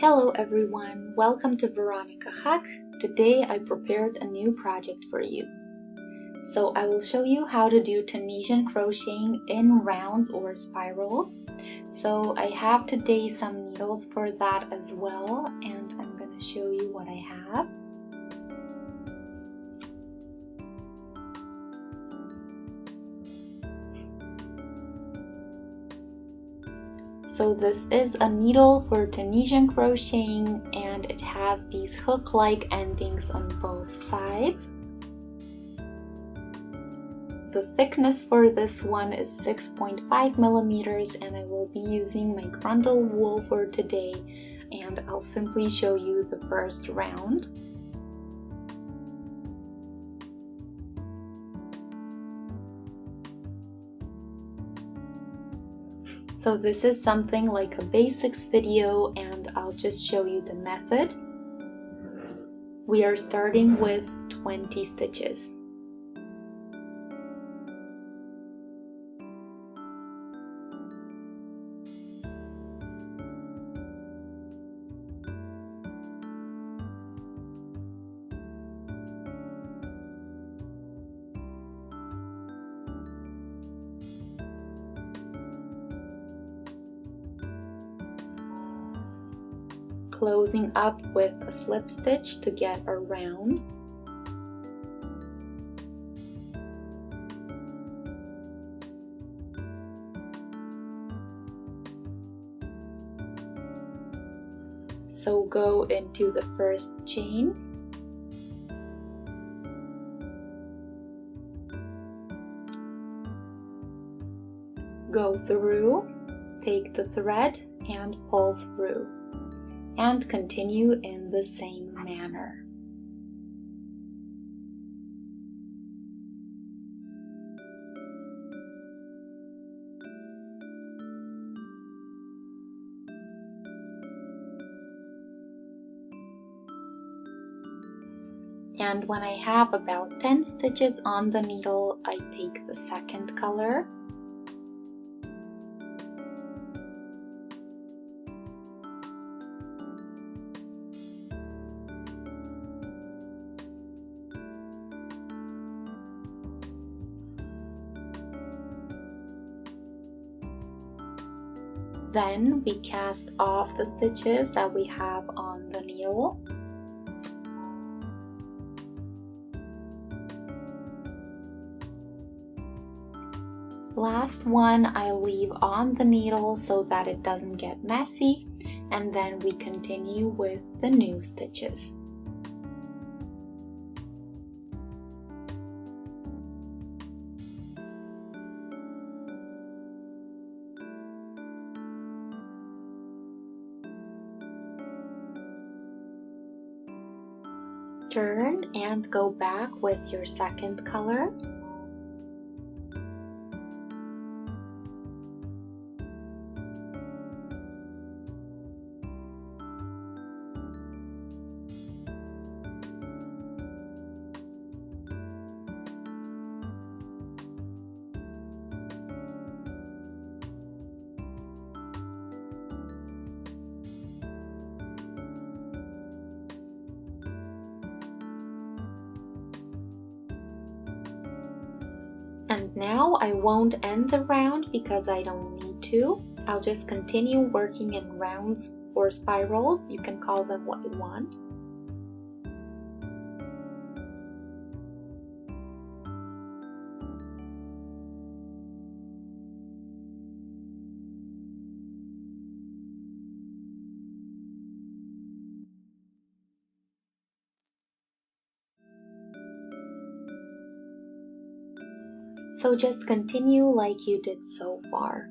Hello everyone, welcome to Veronika Hack. Today I prepared a new project for you. So I will show you how to do Tunisian crocheting in rounds or spirals. So I have today some needles for that as well, and I'm going to show you what I have. So this is a needle for Tunisian crocheting and it has these hook-like endings on both sides. The thickness for this one is 6.5 millimeters and I will be using my grundle wool for today, and I'll simply show you the first round. So this is something like a basics video and I'll just show you the method. We are starting with 20 stitches. Closing up with a slip stitch to get a round. So go into the first chain. Go through, take the thread and pull through. And continue in the same manner. And when I have about 10 stitches on the needle, I take the second color. Then we cast off the stitches that we have on the needle. Last one I leave on the needle so that it doesn't get messy, and then we continue with the new stitches. Turn and go back with your second color. And now I won't end the round because I don't need to. I'll just continue working in rounds or spirals. You can call them what you want. So just continue like you did so far.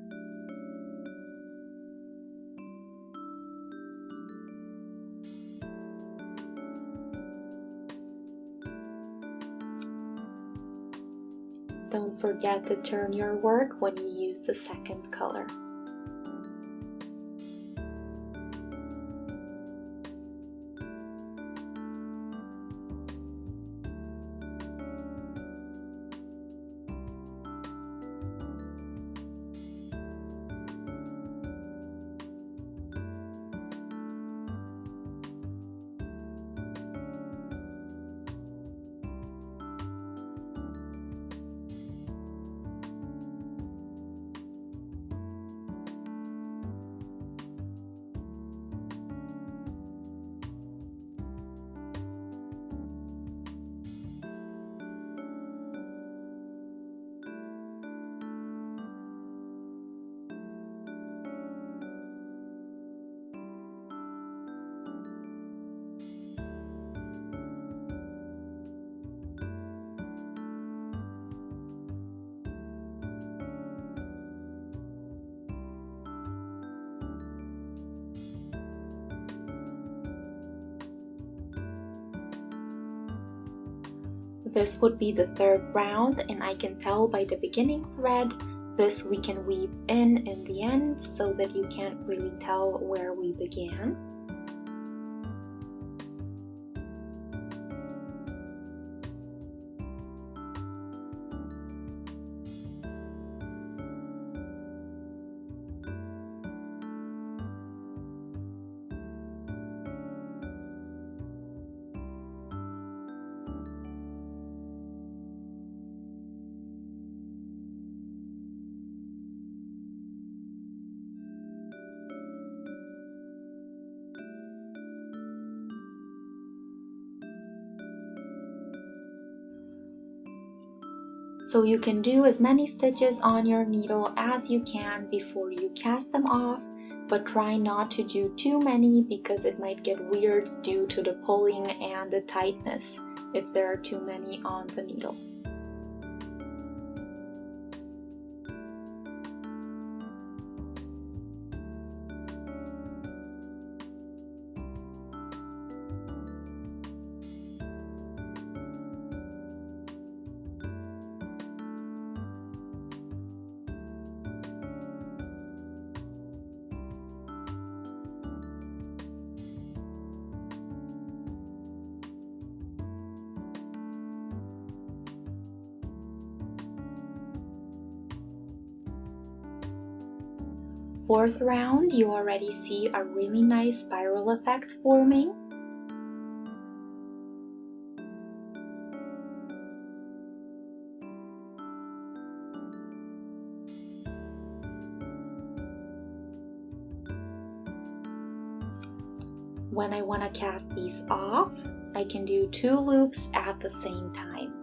Don't forget to turn your work when you use the second color. This would be the third round, and I can tell by the beginning thread, this we can weave in the end so that you can't really tell where we began. So you can do as many stitches on your needle as you can before you cast them off, but try not to do too many because it might get weird due to the pulling and the tightness if there are too many on the needle. Fourth round, you already see a really nice spiral effect forming. When I want to cast these off, I can do 2 loops at the same time.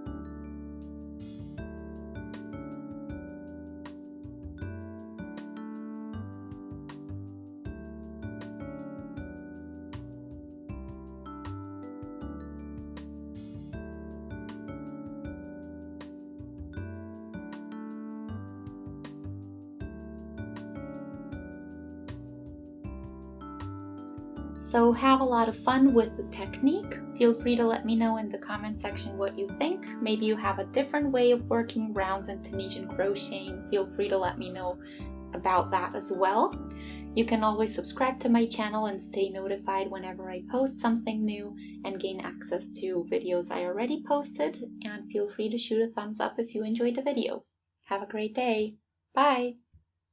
So have a lot of fun with the technique. Feel free to let me know in the comment section what you think. Maybe you have a different way of working rounds in Tunisian crocheting. Feel free to let me know about that as well. You can always subscribe to my channel and stay notified whenever I post something new and gain access to videos I already posted. And feel free to shoot a thumbs up if you enjoyed the video. Have a great day. Bye!